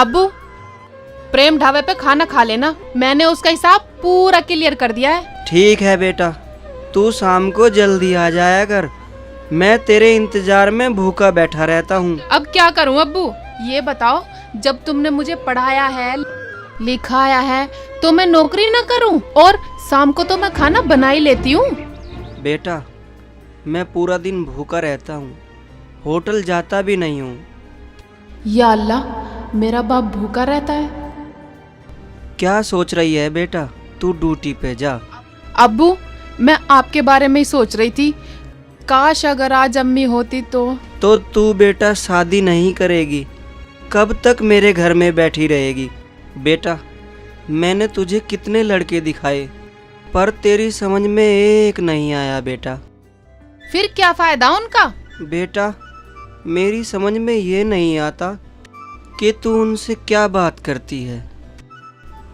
अब्बू, प्रेम ढाबे पे खाना खा लेना, मैंने उसका हिसाब पूरा क्लियर कर दिया है। ठीक है बेटा, तू शाम को जल्दी आ जाया कर, मैं तेरे इंतजार में भूखा बैठा रहता हूँ। अब क्या करूँ अब्बू, ये बताओ, जब तुमने मुझे पढ़ाया है लिखाया है तो मैं नौकरी ना करूँ, और शाम को तो मैं खाना बना ही लेती हूँ। बेटा, मैं पूरा दिन भूखा रहता हूँ, होटल जाता भी नहीं हूँ। या अल्लाह, मेरा बाप भूखा रहता है। क्या सोच रही है बेटा, तू ड्यूटी पे जा। अब्बू, मैं आपके बारे में ही सोच रही थी, काश अगर आज अम्मी होती तो तू बेटा शादी नहीं करेगी, कब तक मेरे घर में बैठी रहेगी? बेटा, मैंने तुझे कितने लड़के दिखाए, पर तेरी समझ में एक नहीं आया बेटा। फिर क्या फायदा उनका? बेटा, मेरी समझ में ये नहीं आता कि तू उनसे क्या बात करती है।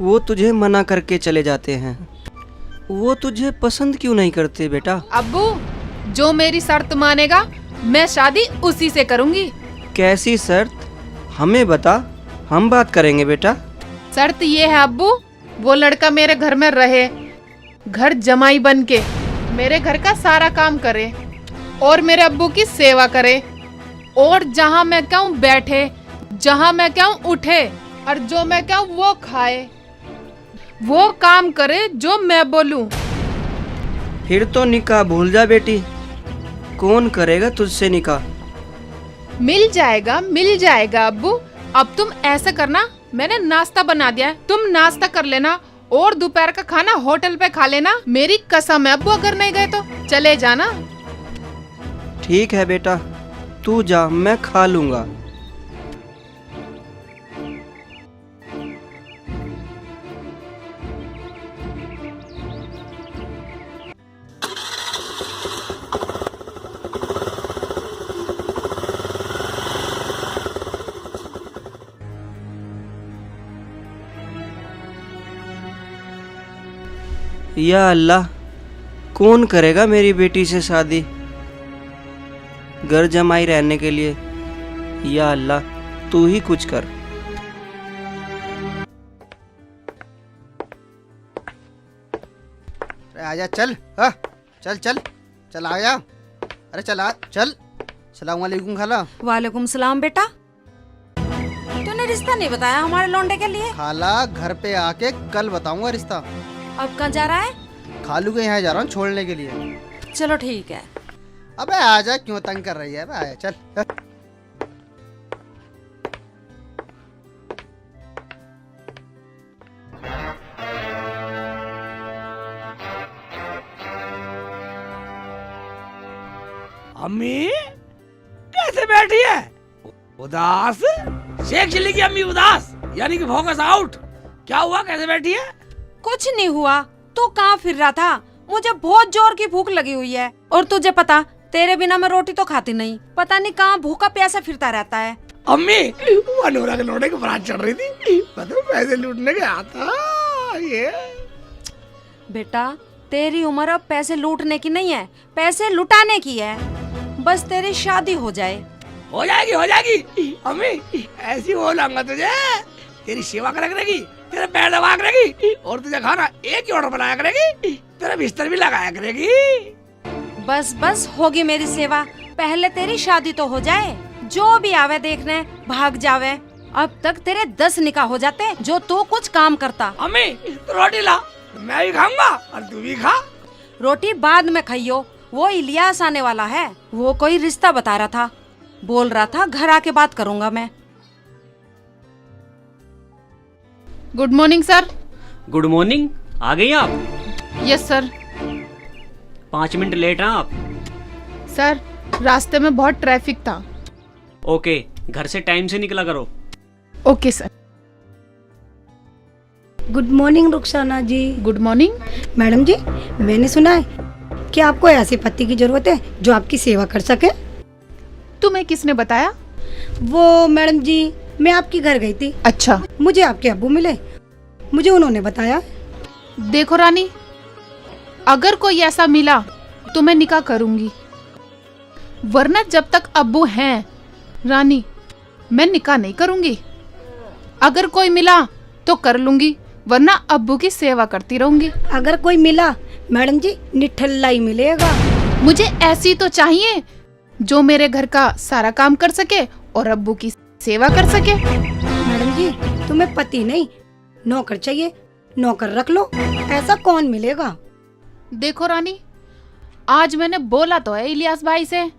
वो तुझे मना करके चले जाते हैं, वो तुझे पसंद क्यों नहीं करते बेटा? अब्बू, जो मेरी शर्त मानेगा मैं शादी उसी से करूंगी। कैसी शर्त? हमें बता, हम बात करेंगे बेटा। शर्त ये है अब्बू, वो लड़का मेरे घर में रहे, घर जमाई बन के मेरे घर का सारा काम करे और मेरे अब्बू की सेवा करे, और जहाँ मैं कहूँ बैठे, जहाँ मैं कहूँ उठे, और जो मैं कहूँ वो खाए, वो काम करे जो मैं बोलूं। फिर तो निकाह भूल जा बेटी, कौन करेगा तुझसे निकाह? मिल जाएगा अब्बू। अब तुम ऐसा करना, मैंने नाश्ता बना दिया है, तुम नाश्ता कर लेना और दोपहर का खाना होटल पे खा लेना। मेरी कसम है अब्बू, अगर नहीं गए तो चले जाना। ठीक है बेटा, तू जा, मैं खा लूंगा। या अल्लाह, कौन करेगा मेरी बेटी से शादी घर जमाई रहने के लिए? या अल्लाह, तू ही कुछ कर। आजा, चल। हाँ, चल चल चल, आया। अरे चल आ, चल। सलाम वालेकुम खाला। वालेकुम सलाम बेटा, तूने रिश्ता नहीं बताया हमारे लौंडे के लिए? खाला, घर पे आके कल बताऊंगा रिश्ता। अब कहाँ जा रहा है? खालू के यहाँ जा रहा हूँ छोड़ने के लिए। चलो ठीक है। अबे आजा, क्यों तंग कर रही है? अबे आया, चल। अम्मी कैसे बैठी है? उदास? शेख चिल्ली की अम्मी उदास, यानी कि फोकस आउट। क्या हुआ, कैसे बैठी है? कुछ नहीं हुआ, तू कहाँ फिर रहा था? मुझे बहुत जोर की भूख लगी हुई है, और तुझे पता, तेरे बिना मैं रोटी तो खाती नहीं। पता नहीं कहाँ भूखा प्यासा फिरता रहता है। अम्मी, मनोरा के लौंडे की बारात चढ़ रही थी, मैं तो पैसे लूटने गया था। ये बेटा, तेरी उम्र अब पैसे लूटने की नहीं है, पैसे लुटाने की है। बस तेरी शादी हो जाए। हो जाएगी अम्मी, ऐसी बोलूंगा तुझे, तेरी सेवा करा करेगी, तेरे पैर दबा करेगी, और तुझे खाना एक ही ऑर्डर बनाया करेगी, तेरा बिस्तर भी लगाया करेगी। बस बस, होगी मेरी सेवा, पहले तेरी शादी तो हो जाए। जो भी आवे देखने भाग जावे। अब तक तेरे 10 निकाह हो जाते जो तू कुछ काम करता। अम्मी, तो रोटी ला, मैं भी खाऊंगा और तू भी खा। रोटी बाद में खाइयो, वो इलियास आने वाला है, वो कोई रिश्ता बता रहा था, बोल रहा था घर आके बात करूंगा मैं। Good morning sir. Good morning, आ गई आप? Yes sir. 5 मिनट लेट हैं आप? सर, रास्ते में बहुत ट्रैफिक था। ओके, घर से टाइम से निकला करो। Okay sir. Good morning Rukhsana ji. Good morning madam ji, मैंने सुना है कि आपको ऐसे पति की जरूरत है जो आपकी सेवा कर सके। तुम्हें किसने बताया? वो मैडम जी, मैं आपके घर गई थी। अच्छा। मुझे आपके अब्बू मिले, मुझे उन्होंने बताया। देखो रानी, अगर कोई ऐसा मिला तो मैं निकाह करूंगी, वरना जब तक अब्बू हैं रानी, मैं निकाह नहीं करूंगी। अगर कोई मिला तो कर लूंगी, वरना अब्बू की सेवा करती रहूंगी। अगर कोई मिला मैडम जी निठल्ला ही मिलेगा। मुझे ऐसी तो चाहिए जो मेरे घर का सारा काम कर सके और अब्बू की सेवा कर सके। मैडम जी तुम्हें पति नहीं नौकर चाहिए, नौकर रख लो, ऐसा कौन मिलेगा। देखो रानी, आज मैंने बोला तो है इलियास भाई से,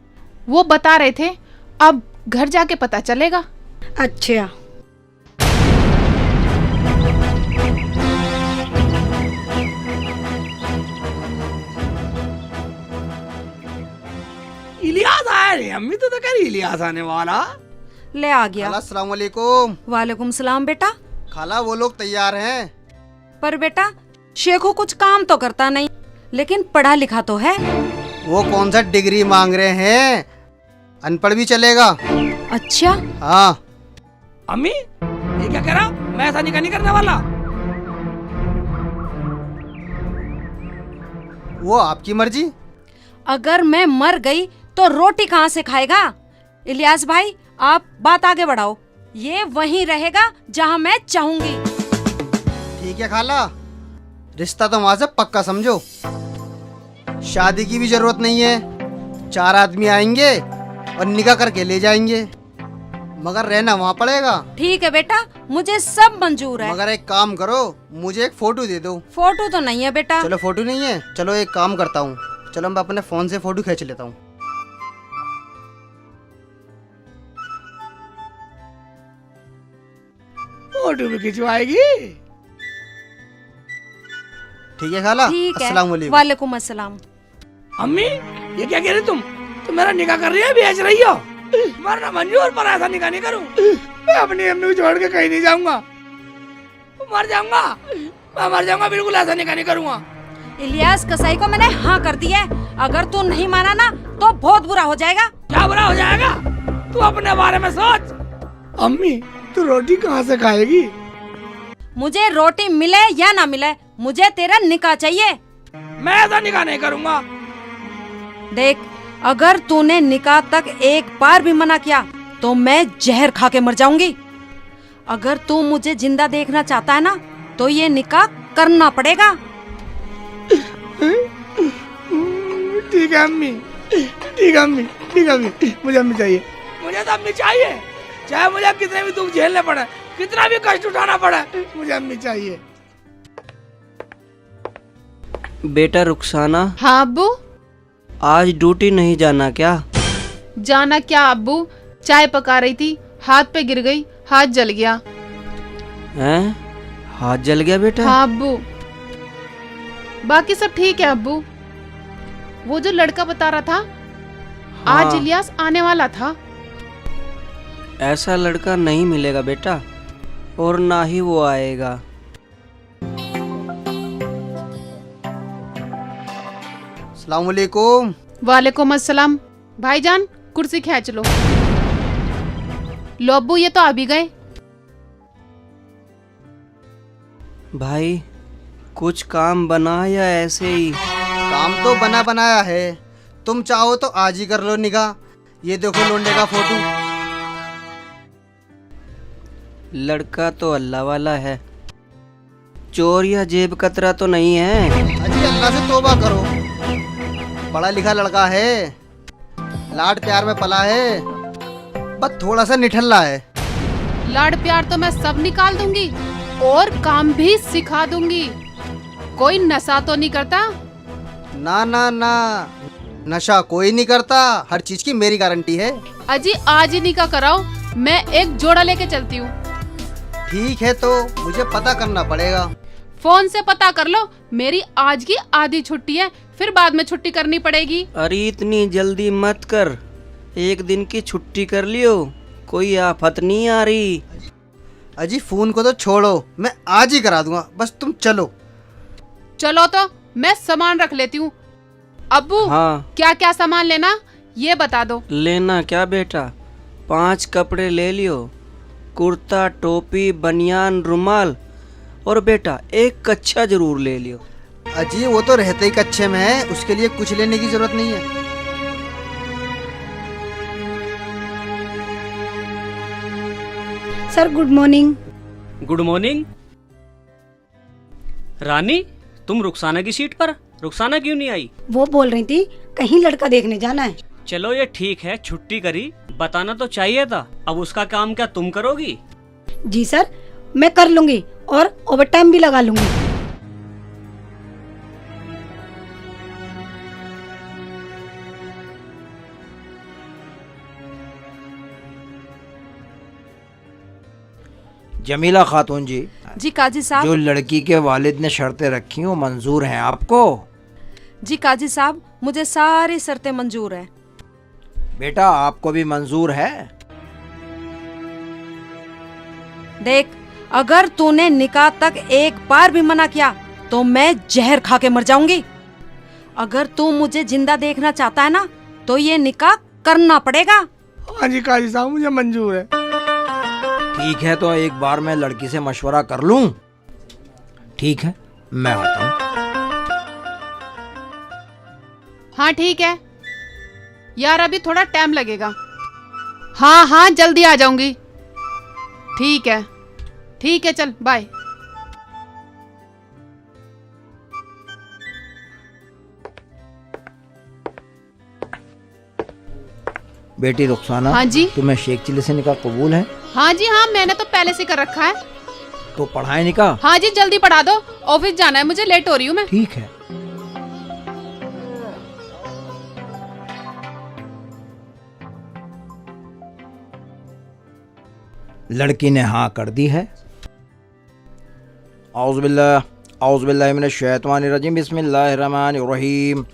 वो बता रहे थे, अब घर जाके पता चलेगा। अच्छा इलियास आया नहीं, अम्मी तो कह रही इलियास आने वाला। ले आ गया। खाला अस्सलाम वालेकुम। वालेकुम सलाम बेटा। खाला वो लोग तैयार हैं। पर बेटा शेखू कुछ काम तो करता नहीं, लेकिन पढ़ा लिखा तो है। वो कौन सा डिग्री मांग रहे हैं, अनपढ़ भी चलेगा। अच्छा हाँ अम्मी ये क्या कह रहा, मैं ऐसा निकाह नहीं करने वाला। वो आपकी मर्जी। अगर मैं मर गई तो रोटी कहाँ से खाएगा। इलियास भाई आप बात आगे बढ़ाओ, ये वहीं रहेगा जहाँ मैं चाहूंगी। ठीक है खाला, रिश्ता तो वहां से पक्का समझो। शादी की भी जरूरत नहीं है, 4 आदमी आएंगे और निकाह करके ले जाएंगे, मगर रहना वहाँ पड़ेगा। ठीक है बेटा, मुझे सब मंजूर है। मगर एक काम करो, मुझे एक फोटो दे दो। फोटो तो नहीं है बेटा। चलो फोटो नहीं है, चलो एक काम करता हूँ, चलो मैं अपने फोन से फोटो खींच लेता हूँ। फोटो भी खिंचवाएगी। ठीक है खाला, ठीक है। अस्सलाम वालेकुम। वालेकुम अस्सलाम। अम्मी ये क्या कह रही तुम मेरा निकाह कर रही है, बेच रही हो। मरना मंजूर, पर ऐसा निकाह नहीं करूं। मैं अपनी अम्मी को छोड़ के कहीं नहीं जाऊंगा, मर जाऊंगा, मैं मर जाऊंगा, बिल्कुल ऐसा निकाह नहीं करूंगा। इलियास कसाई को मैंने हाँ कर दी है, अगर तू नहीं माना ना तो बहुत बुरा हो जाएगा। क्या बुरा हो जाएगा, तू अपने बारे में सोच। अम्मी तू रोटी कहाँ से खाएगी। मुझे रोटी मिले या ना मिले, मुझे तेरा निकाह चाहिए। मैं ऐसा निकाह नहीं करूंगा। देख, अगर तूने निकाह तक एक बार भी मना किया तो मैं जहर खा के मर जाऊंगी। अगर तू मुझे जिंदा देखना चाहता है ना तो ये निकाह करना पड़ेगा। ठीक है अम्मी, ठीक है अम्मी, ठीक है अम्मी, मुझे अम्मी चाहिए, मुझे तो अम्मी चाहिए, चाहे मुझे कितने भी दुख झेलने पड़े, कितना भी कष्ट उठाना पड़े, मुझे अम्मी चाहिए। बेटा रुखसाना, हाँ अब्बू। आज ड्यूटी नहीं जाना क्या? जाना क्या अब्बू, चाय पका रही थी, हाथ पे गिर गई, हाथ जल गया। हैं? हाथ जल गया बेटा? हाँ अब्बू, बाकी सब ठीक है अब्बू। वो जो लड़का बता रहा था, हाँ। आज इलियास आने वाला था। ऐसा लड़का नहीं मिलेगा बेटा, और ना ही वो आएगा। अस्सलाम वालेकुम। वालेकुम अस्सलाम। भाईजान कुर्सी खींच लो। लो अब्बू, ये तो आ भी गए। भाई कुछ काम बना या ऐसे ही? काम तो बना बनाया है, तुम चाहो तो आज ही कर लो निकाह। ये देखो लोंडे का फोटो। लड़का तो अल्लाह वाला है, चोर या जेब कतरा तो नहीं है। अजी अल्लाह से तौबा करो, पढ़ा लिखा लड़का है, लाड प्यार में पला है, बस थोड़ा सा निठल्ला है। लाड प्यार तो मैं सब निकाल दूंगी और काम भी सिखा दूंगी। कोई नशा तो नहीं करता? ना ना ना, नशा कोई नहीं करता, हर चीज की मेरी गारंटी है। अजी आज ही निकाह कराओ, मैं एक जोड़ा लेके चलती हूँ। ठीक है, तो मुझे पता करना पड़ेगा। फोन से पता कर लो, मेरी आज की आधी छुट्टी है, फिर बाद में छुट्टी करनी पड़ेगी। अरे इतनी जल्दी मत कर, एक दिन की छुट्टी कर लियो, कोई आफत नहीं आ रही। अजी फोन को तो छोड़ो, मैं आज ही करा दूंगा, बस तुम चलो। चलो तो मैं सामान रख लेती हूँ। अब्बू हाँ। क्या क्या सामान लेना ये बता दो। लेना क्या बेटा, 5 कपड़े ले लियो, कुर्ता, टोपी, बनियान, रुमाल, और बेटा एक कच्छा जरूर ले लियो। अजी वो तो रहते ही कच्चे में है, उसके लिए कुछ लेने की जरूरत नहीं है। Sir good morning. Good morning. Rani, तुम रुखसाना की सीट पर, रुखसाना क्यों नहीं आई? वो बोल रही थी कहीं लड़का देखने जाना है। चलो ये ठीक है, छुट्टी करी, बताना तो चाहिए था। अब उसका काम क्या तुम करोगी? जी सर, मैं कर लूंगी और ओवर टाइम भी लगा लूंगी। जमीला खातून जी, जी काजी जो साहब। लड़की के वालिद ने शर्तें रखी वो मंजूर हैं आपको? जी काजी साहब, मुझे सारी शर्तें मंजूर है। बेटा आपको भी मंजूर है? देख, अगर तूने निकाह तक एक बार भी मना किया तो मैं जहर खा के मर जाऊंगी। अगर तू मुझे जिंदा देखना चाहता है ना तो ये निकाह करना पड़ेगा। हाँ जी काजी साहब, मुझे मंजूर है। ठीक है, तो एक बार मैं लड़की से मशवरा कर लूं। ठीक है, मैं आता हूँ। हाँ ठीक है यार, अभी थोड़ा टाइम लगेगा। हाँ हाँ जल्दी आ जाऊंगी। ठीक है, चल बाय। बेटी रुखसाना, हाँ जी। तुम्हें शेख चिल्ली से निकाह कबूल है? हाँ जी हाँ, मैंने तो पहले से कर रखा है। तो पढ़ाए निकाह? हाँ जी, जल्दी पढ़ा दो, ऑफिस जाना है मुझे, लेट हो रही हूँ मैं। ठीक है। लड़की ने हाँ कर दी है। औज़ुबिल्लाहि मिनश शैतानिर रजीम, बिस्मिल्लाहिर रहमानिर रहीम।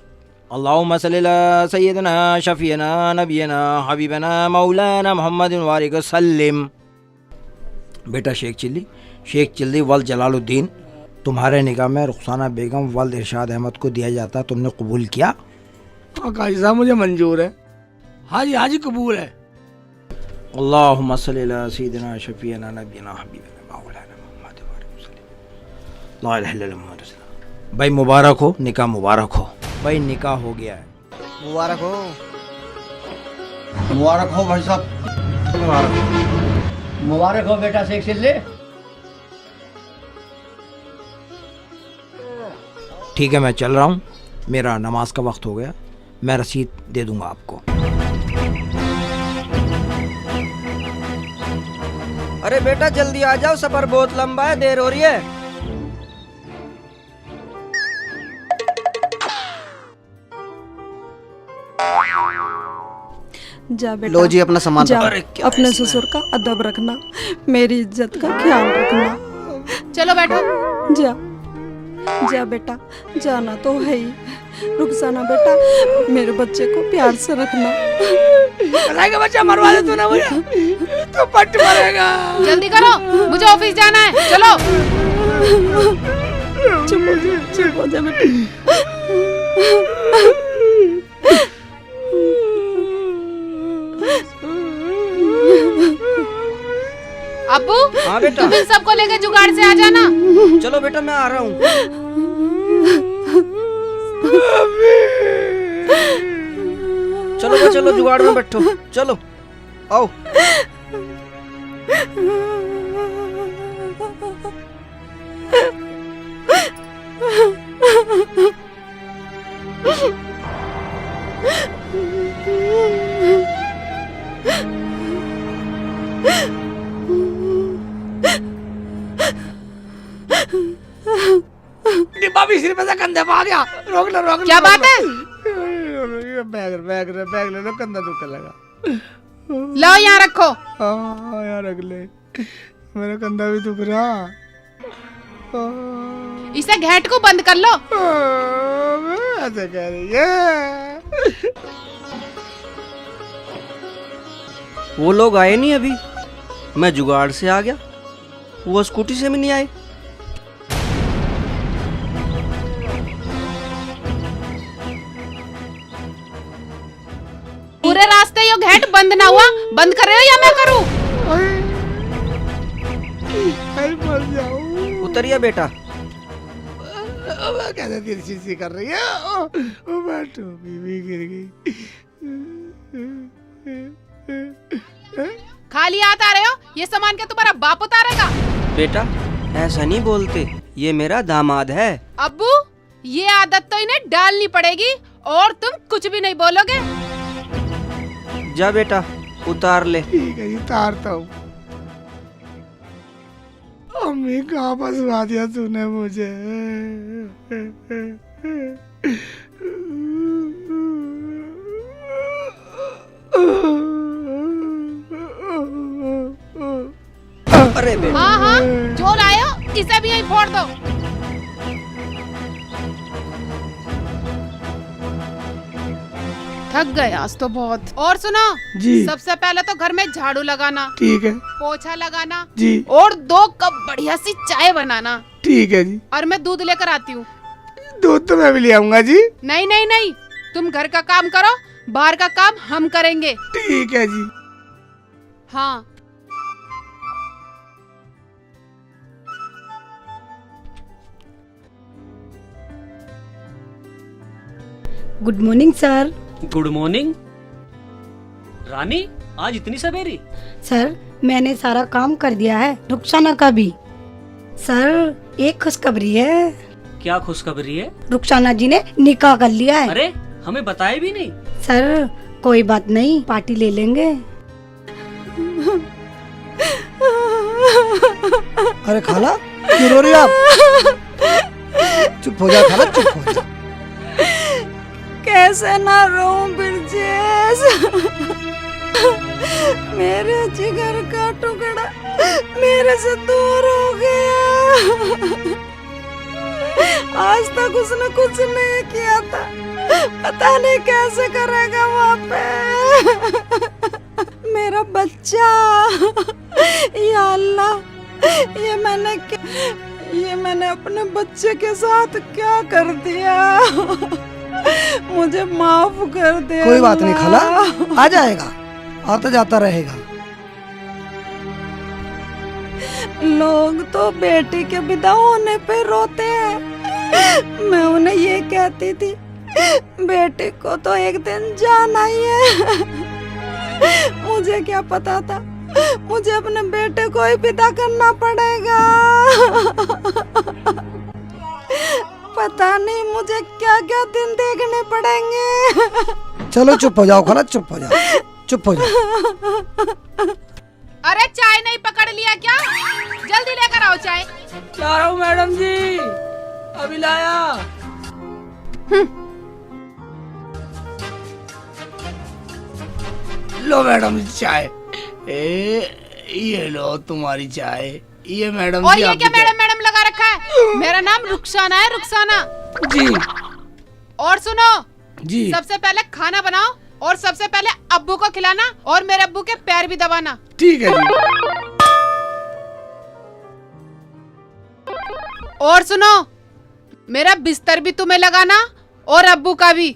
अल्लाहुम्मा सल्लि अला सय्यिदिना शफीना नबीना हबीबना मौलाना मुहम्मदिन व आलिहि वसल्लम। बेटा शेख चिल्ली वल जलालुद्दीन, तुम्हारे निकाह में रुखसाना बेगम वल इरशाद अहमद को दिया जाता, तुमने कबूल किया? हाँ काजी साहब, मुझे मंजूर है। हाँ जी कबूल है। अल्लाहुम्मा सल्लि अला सय्यिदिना शफीना नबीना हबीबना मौलाना मुहम्मदिन व आलिहि वसल्लम। ला इलाहा इल्लल्लाह मुहम्मदुर रसूलुल्लाह। भाई मुबारक हो, निकाह मुबारक हो। भाई निकाह हो गया है। मुबारक हो। मुबारक हो भाई साहब, मुबारक हो बेटा शेख चिल्ली। ठीक है, मैं चल रहा हूँ, मेरा नमाज का वक्त हो गया, मैं रसीद दे दूंगा आपको। अरे बेटा जल्दी आ जाओ, सफर बहुत लंबा है, देर हो रही है। जा बेटा, लो जी अपना सामान जा, रखो। अपने ससुर का अदब रखना, मेरी इज्जत का ख्याल रखना। चलो बैठो। जा बेटा, जाना तो है ही। रुखसाना बेटा, मेरे बच्चे को प्यार से रखना। का बच्चा मरवा दे तूने मुझे, तो पट मरेगा। जल्दी करो, मुझे ऑफिस जाना है, चलो। चुप हो जा बेटा। अब्बू, हाँ बेटा। तुम इन सबको लेकर जुगाड़ से आ जाना। चलो बेटा मैं आ रहा हूँ। चलो जुगाड़ में बैठो, चलो आओ। डिब्बा भी सिर पे से कंधे पे आ गया। रोक लो। क्या बात है? बैग ले लो, कंधा दुखने लगा। लो यहाँ रखो। हाँ यार, अगले मेरा कंधा भी दुख रहा। इसे घेट को बंद कर लो। ऐसे कह रही है। वो लोग आए नहीं अभी, मैं जुगाड़ से आ गया, वो स्कूटी से भी नहीं आए। पूरे रास्ते ये घेट बंद ना हुआ, बंद कर रहे हो या मैं करूं? मर जाऊं। उतरिए बेटा। कैसे तिरछी सी कर रही है। मैं टोपी भी गिर गई। खाली हाथ आ रहे हो? ये सामान क्या तुम्हारा बाप उतारेगा? बेटा ऐसा नहीं बोलते, ये मेरा दामाद है। अब्बू ये आदत तो इन्हें डालनी पड़ेगी और तुम कुछ भी नहीं बोलोगे। जा बेटा उतार ले। ठीक है जी, तारता हूँ। अम्मी कहाँ फंसवा दिया तूने मुझे। अरे बेटा हाँ हाँ जो लायो इसे भी यहीं फोड़ दो। थक गए आज तो बहुत। और सुनो जी। सबसे पहले तो घर में झाड़ू लगाना, ठीक है पोछा लगाना जी। और 2 कप बढ़िया सी चाय बनाना। ठीक है जी। और मैं दूध लेकर आती हूँ। दूध तो मैं भी ले आऊंगा जी। नहीं नहीं नहीं, तुम घर का काम करो, बाहर का काम हम करेंगे। ठीक है जी। हाँ good morning sir. Good morning. Rani आज इतनी सवेरी? सर मैंने सारा काम कर दिया है, रुखसाना का भी। सर एक खुशखबरी है। क्या खुशखबरी है? रुखसाना जी ने निकाह कर लिया है। अरे हमें बताया भी नहीं। सर कोई बात नहीं, पार्टी ले लेंगे। अरे खाला क्यों रो रही हो आप? चुप हो जा खाला, चुप हो जा। कैसे ना रोऊं ब्रजेश, मेरे जिगर का टुकड़ा मेरे से दूर हो गया। आज तक उसने कुछ नहीं किया था, पता नहीं कैसे करेगा वहाँ पे। मेरा बच्चा, या अल्लाह, ये मैंने अपने बच्चे के साथ क्या कर दिया। मुझे माफ कर दे। कोई बात नहीं खाला, आ जाएगा, आता जाता रहेगा। लोग तो बेटी के विदा होने पे रोते हैं, मैं उन्हें ये कहती थी बेटी को तो एक दिन जाना ही है। मुझे क्या पता था मुझे अपने बेटे को ही विदा करना पड़ेगा। पता नहीं मुझे क्या क्या दिन देखने पड़ेंगे। चलो चुप हो जाओ खाला, चुप हो जाओ, चुप हो जाओ। अरे चाय नहीं पकड़ लिया क्या? जल्दी लेकर आओ चाय। ला रहा हूँ मैडम जी, अभी लाया। लो मैडम जी चाय। ये लो तुम्हारी चाय। ये मैडम और जी ये क्या मैडम मैडम लगा रखा है? मेरा नाम रुखसाना है, रुखसाना जी। और सुनो जी सबसे पहले खाना बनाओ और सबसे पहले अब्बू को खिलाना और मेरे अब्बू के पैर भी दबाना। ठीक है जी। और सुनो मेरा बिस्तर भी तुम्हें लगाना और अब्बू का भी।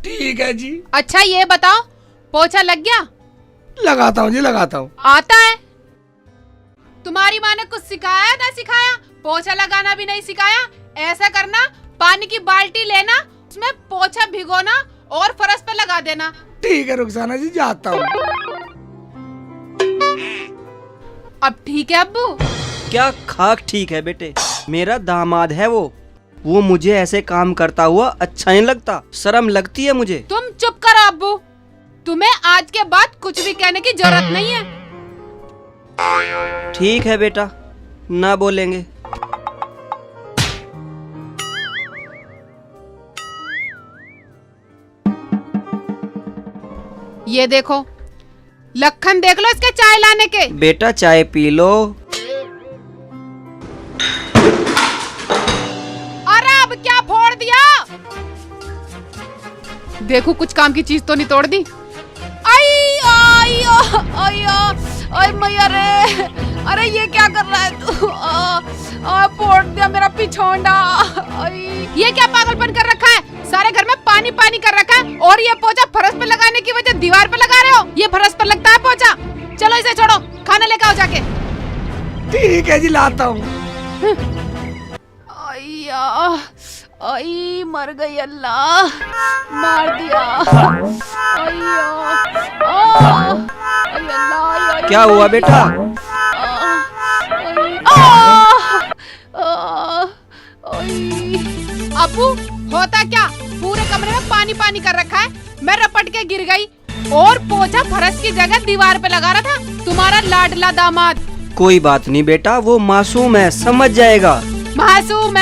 ठीक है जी। अच्छा ये बताओ पोछा लग गया? लगाता हूँ जी, लगाता हूँ। आता है? तुम्हारी माँ ने कुछ सिखाया ना सिखाया? पोछा लगाना भी नहीं सिखाया। ऐसा करना, पानी की बाल्टी लेना, उसमें पोछा भिगोना और फर्श पे लगा देना। ठीक है रुखसाना जी, जाता हूँ। अब ठीक है अब्बू? क्या खाक ठीक है बेटे, मेरा दामाद है वो मुझे ऐसे काम करता हुआ अच्छा नहीं लगता, शर्म लगती है मुझे। तुम चुप करो अब्बू, तुम्हें आज के बाद कुछ भी कहने की जरूरत नहीं है। ठीक है बेटा, ना बोलेंगे। ये देखो लखन, देख लो इसके चाय लाने के। बेटा चाय पी लो। अरे अब क्या फोड़ दिया? देखो कुछ काम की चीज तो नहीं तोड़ दी। आई आई आई आई मैया रे, अरे ये क्या कर रहा है तू? फोड़ दिया मेरा पिछोंडा। ये क्या पागलपन कर रखा है? सारे घर में पानी पानी कर रखा है और ये पोछा फर्श पे लगाने की वजह दीवार पे लगा रहे हो। ये फर्श पर लगता है पोछा। चलो इसे छोड़ो, खाना लेकर आओ जाके। ठीक है जी, लाता हूँ। आई मर गई, अल्लाह मार दिया। क्या हुआ बेटा? अब्बू होता क्या, पूरे कमरे में पानी पानी कर रखा है। मैं रपट के गिर गई और पोछा फर्श की जगह दीवार पे लगा रहा था तुम्हारा लाडला दामाद। कोई बात नहीं बेटा, वो मासूम है, समझ जाएगा। मासूम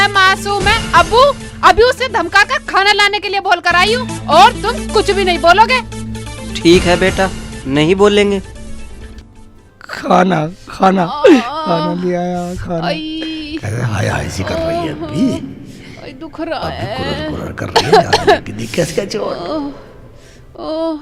है। अब्बू अभी उसे धमका कर खाना लाने के लिए बोल कर आई हूँ और तुम कुछ भी नहीं बोलोगे। ठीक है बेटा, नहीं बोलेंगे। खाना ले आया खाना। आई, कैसे हाय ऐसी कर रही है अभी? आई दुख रहा है। कुरर कर रही है यार, कि देख कैसे चोट। ओह,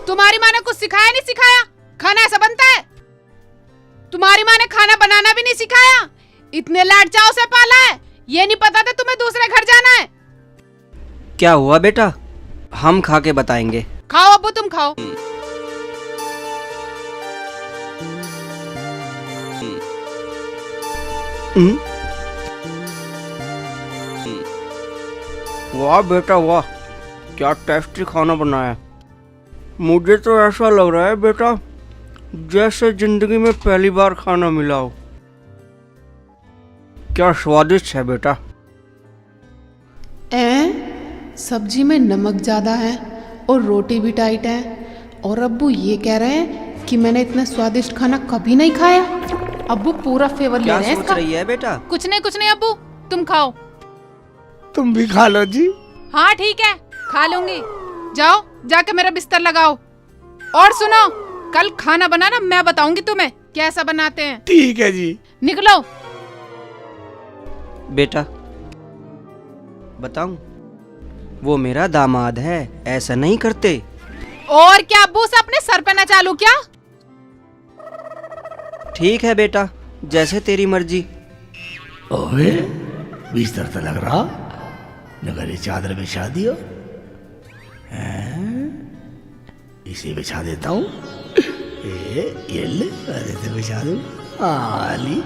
तुम्हारी माँ ने कुछ सिखाया नहीं सिखाया? खाना ऐसा बनता है? तुम्हारी माँ ने खाना बनाना भी नहीं सिखाया? इतने लाड चाव से पाला है, ये नहीं पता था तुम्हें दूसरे घर जाना है? क्या हुआ बेटा, हम खा के बताएंगे। खाओ अब्बू, तुम खाओ। वाह बेटा वाह, क्या टेस्टी खाना बनाया। मुझे तो ऐसा लग रहा है बेटा जैसे जिंदगी में पहली बार खाना मिला हो। क्या स्वादिष्ट है बेटा। सब्जी में नमक ज्यादा है और रोटी भी टाइट है, और अब्बू ये कह रहे हैं कि मैंने इतना स्वादिष्ट खाना कभी नहीं खाया। अब्बू पूरा फेवर ले क्या रहे हैं सोच इसका। रही है बेटा? कुछ नहीं अब्बू, तुम खाओ। तुम भी खा लो जी। हाँ ठीक है, खा लूंगी। जाओ जाके मेरा बिस्तर लगाओ। और सुनो, कल खाना बनाना मैं बताऊंगी तुम्हें कैसा बनाते हैं। ठीक है जी। निकलो। बेटा बताऊं, वो मेरा दामाद है, ऐसा नहीं करते। और क्या अब्बू से अपने सर पे न चालू क्या? ठीक है बेटा, जैसे तेरी मर्जी। ओए बिस्तर तो लग रहा नगर चादर बिछा दियो। इसे बिछा देता हूँ। ये ले, अरे से बिछा दूँ। आली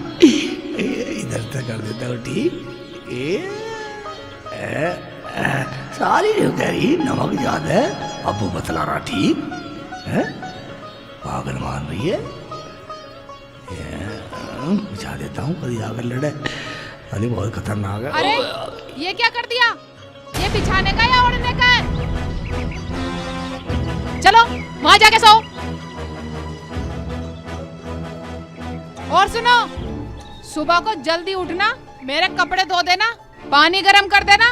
इधर से कर देता हूँ। ठीक, सारी कह रही नमक ज्यादा है, अबू बतला रहा। ठीक है, पागल मान रही है। बिछा देता हूँ, कभी आकर लड़े। अरे बहुत खतरनाक है। अरे ये क्या कर दिया? ये बिछाने का या ओढ़ने का है? चलो वहां जाके सो। और सुनो, सुबह को जल्दी उठना, मेरे कपड़े धो देना, पानी गर्म कर देना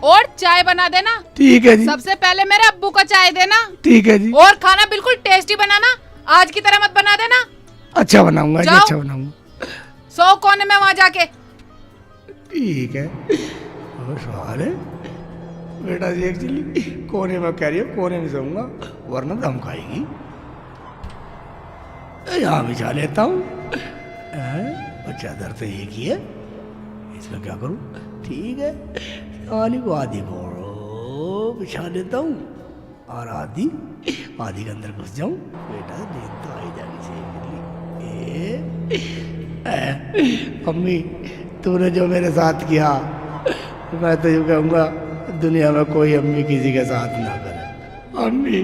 और चाय बना देना। ठीक है जी। सबसे पहले मेरे अब्बू को चाय देना। ठीक है जी। और खाना बिल्कुल टेस्टी बनाना, आज की तरह मत बना देना। अच्छा बनाऊंगा जी, जाओ। अच्छा बनाऊंगा। सो कोने में वहां जाके। ठीक है। और सवाल है बेटा जी, एक्चुअली कोने में कह रही है, कोने में सोऊंगा वरना दम खाएगी। यहाँ बिछा लेता हूँ। और चादर तो एक ही है, इसमें क्या करूँ? ठीक है, आधी को आधी को बिछा लेता हूँ और आधी के अंदर घुस जाऊँ। बेटा नींद तो आई जानी चाहिए। अम्मी तूने जो मेरे साथ किया, मैं तो यूँ कहूँगा दुनिया में कोई अम्मी किसी के साथ ना करे। अम्मी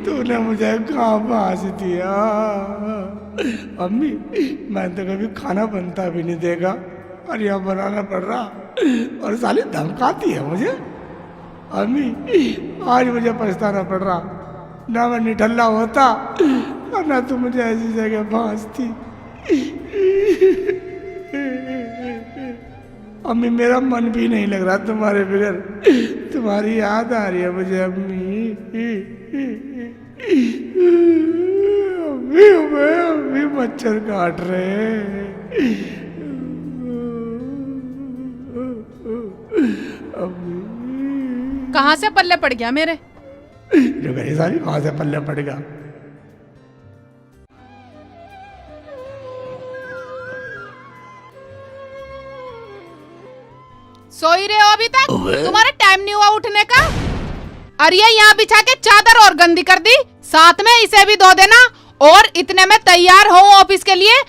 तूने मुझे कहाँ फांस दिया। अम्मी मैं तो कभी खाना बनता भी नहीं देखा और यहाँ बनाना पड़ रहा, और साली धमकाती है मुझे। अम्मी आज मुझे पछताना पड़ रहा, ना मैं निठल्ला होता और ना तू मुझे ऐसी जगह फांसती। अम्मी मेरा मन भी नहीं लग रहा तुम्हारे बगैर, तुम्हारी याद आ रही है मुझे। अम्मी अम्मी मच्छर काट रहे। कहाँ से पल्ले पड़ गया मेरे? जो कही सारी कहाँ से पल्ले पड़ेगा। सोई रहे हो अभी तक? तुम्हारा टाइम नहीं हुआ उठने का? अरे यहाँ बिछा के चादर और गंदी कर दी, साथ में इसे भी धो देना और इतने में तैयार हो ऑफिस के लिए।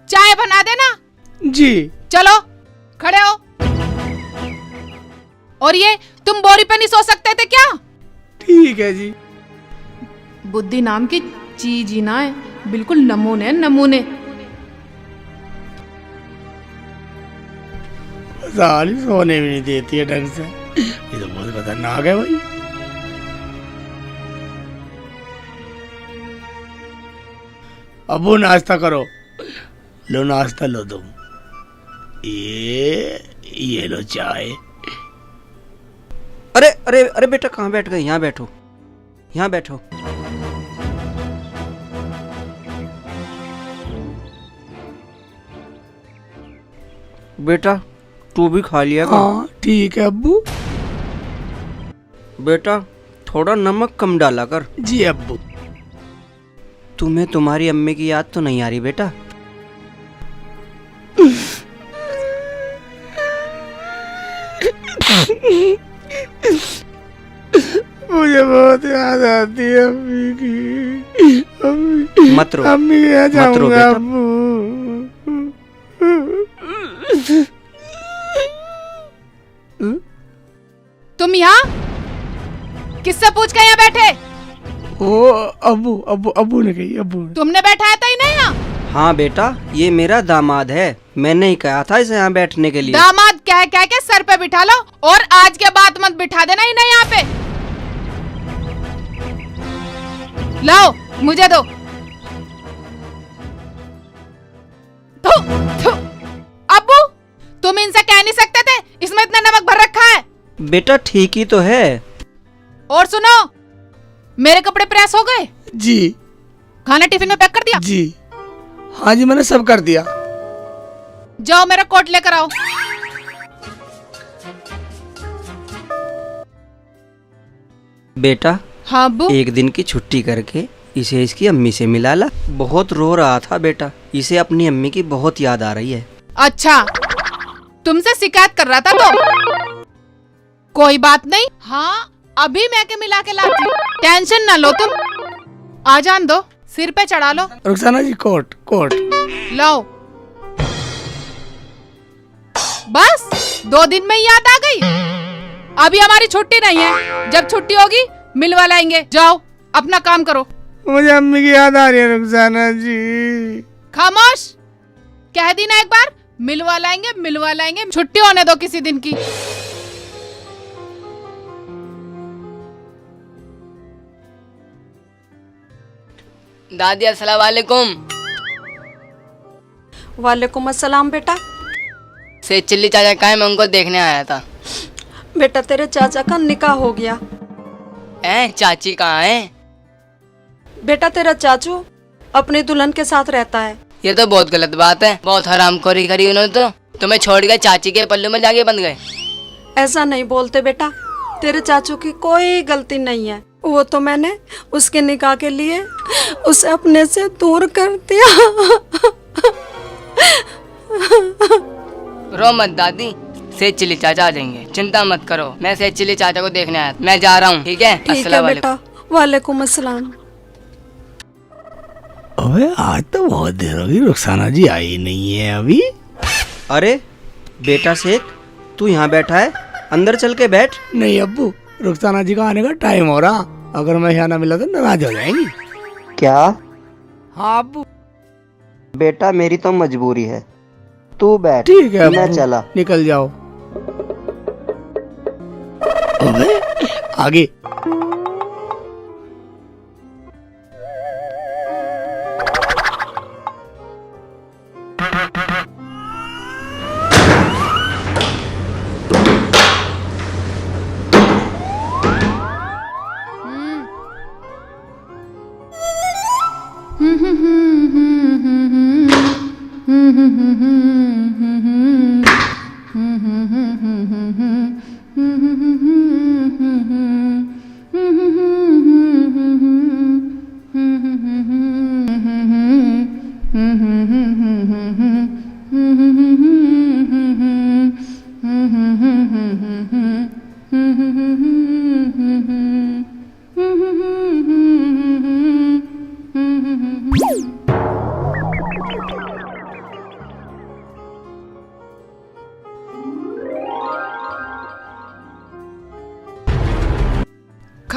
चाय बना देना। जी। चलो खड़े हो। और ये तुम बोरी पे नहीं सो सकते थे क्या? ठीक है जी। बुद्धि नाम की चीज ही ना है, बिल्कुल नमूने नमूने। साली सोने भी नहीं देती है ढंग से, ये तो बहुत खतरनाक है भाई। अबू नाश्ता करो, लो नाश्ता लो तुम, ये लो चाय। अरे अरे अरे बेटा, कहाँ बैठ गए? यहाँ बैठो, यहाँ बैठो। बेटा तू भी खा लिया का? हाँ ठीक है अब्बू। बेटा थोड़ा नमक कम डाला कर। जी अब्बू। तुम्हें तुम्हारी अम्मी की याद तो नहीं आ रही बेटा? मुझे बहुत याद आती है अम्मी की। अम्मी मत रो, अम्मी के यहाँ मत रो जाऊंगा बेटा। अब्बू। तुम यहाँ किससे पूछ के यहाँ बैठे? ओ अब्बू अब्बू अब्बू ने कही, अब्बू ने। तुमने बैठाया था ही नहीं यहाँ? हाँ बेटा, ये मेरा दामाद है, मैंने ही कहा था इसे यहाँ बैठने के लिए। दामाद कह कह के सर पे बिठा लो, और आज के बाद मत बिठा देना ही नहीं यहाँ पे। लाओ मुझे दो। थू, थू। अब्बू तुम इनसे कह नहीं सकते थे इसमें इतना नमक भर रखा है? बेटा ठीक ही तो है। और सुनो, मेरे कपड़े प्रेस हो गए? जी। खाना टिफिन में पैक कर दिया? जी हाँ जी, मैंने सब कर दिया। जाओ मेरा कोट लेकर आओ। बेटा हाँ अब्बू। एक दिन की छुट्टी करके इसे इसकी अम्मी से मिला ला। बहुत रो रहा था बेटा, इसे अपनी अम्मी की बहुत याद आ रही है। अच्छा, तुमसे शिकायत कर रहा था तो? कोई बात नहीं, हाँ अभी मैं के मिला के लाती हूँ, टेंशन ना लो तुम। आ जान दो, सिर पे चढ़ा लो। रुखसाना जी कोट कोट लाओ। बस 2 दिन में ही याद आ गई? अभी हमारी छुट्टी नहीं है, जब छुट्टी होगी मिलवा लाएंगे। जाओ अपना काम करो। मुझे अम्मी की याद आ रही है रुखसाना जी। खामोश, कह दी ना एक बार, मिलवा लाएंगे। छुट्टी होने दो किसी दिन की। दादी अस्सलाम वालेकुम। वालेकुम अस्सलाम बेटा। से चिल्ली चाचा कहाँ है? मैं उनको देखने आया था। बेटा तेरे चाचा का निकाह हो गया। चाची कहाँ है? बेटा तेरा चाचू अपनी दुल्हन के साथ रहता है। ये तो बहुत गलत बात है, बहुत हरामखोरी करी उन्होंने तो। तुम्हें छोड़ कर चाची के पल्लू में जाके बंध गए। ऐसा नहीं बोलते बेटा, तेरे चाचू की कोई गलती नहीं है। वो तो मैंने उसके निकाह के लिए उसे अपने से दूर कर दिया। रो मत दादी, से चिल्ली चाचा आ जाएंगे, चिंता मत करो। मैं से चिल्ली चाचा को देखने आया, मैं जा रहा हूँ। ठीक है? ठीक है अस्सलाम वालेकुम। बेटा। वालेकुम अस्सलाम। अबे आज तो बहुत देर हो गई, रुखसाना जी आई नहीं है अभी। अरे बेटा शेख, तू यहाँ बैठा है, अंदर चल के बैठ। नहीं अब्बू, रुखसाना जी का आने का टाइम हो रहा, अगर मैं यहाँ ना मिला तो नाराज हो जाएंगी। क्या? हाँ अब्बू। बेटा मेरी तो मजबूरी है, तू बैठ। ठीक है मैं अब्बू, चला। निकल जाओ। अबे आगे।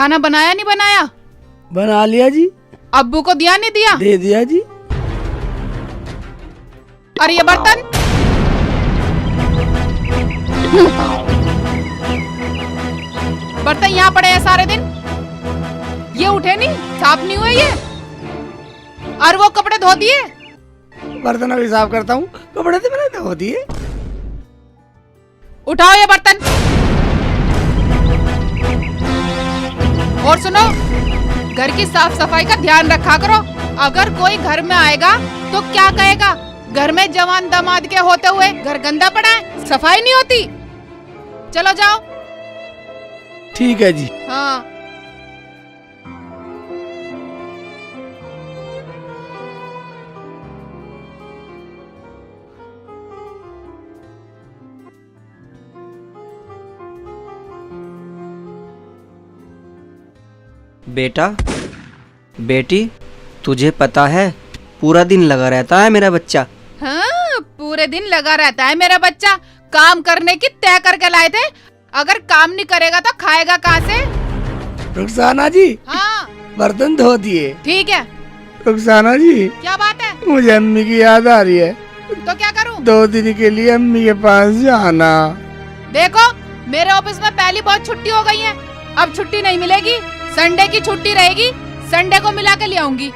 खाना बनाया नहीं बनाया? बना लिया जी। अब्बू को दिया नहीं दिया? दे दिया जी। और ये बर्तन? बर्तन यहाँ पड़े हैं सारे दिन, ये उठे नहीं, साफ नहीं हुए ये। और वो कपड़े धो दिए? बर्तन अभी साफ करता हूँ, कपड़े तो मैंने धो दिए। उठाओ ये बर्तन। और सुनो, घर की साफ सफाई का ध्यान रखा करो। अगर कोई घर में आएगा तो क्या कहेगा, घर में जवान दामाद के होते हुए घर गंदा पड़ा है, सफाई नहीं होती। चलो जाओ। ठीक है जी। हाँ। बेटा, बेटी, तुझे पता है पूरा दिन लगा रहता है मेरा बच्चा। हाँ, पूरे दिन लगा रहता है मेरा बच्चा। काम करने की तय करके लाए थे, अगर काम नहीं करेगा तो खाएगा कहाँ से? रुखसाना जी, हाँ बर्तन धो दिए। ठीक है। रुखसाना जी, क्या बात है? मुझे अम्मी की याद आ रही है। तो क्या करूँ? 2 दिन के लिए अम्मी के पास जाना। देखो, मेरे ऑफिस में पहली बहुत छुट्टी हो गई है, अब छुट्टी नहीं मिलेगी। संडे की छुट्टी रहेगी, संडे को मिला के ले आऊंगी।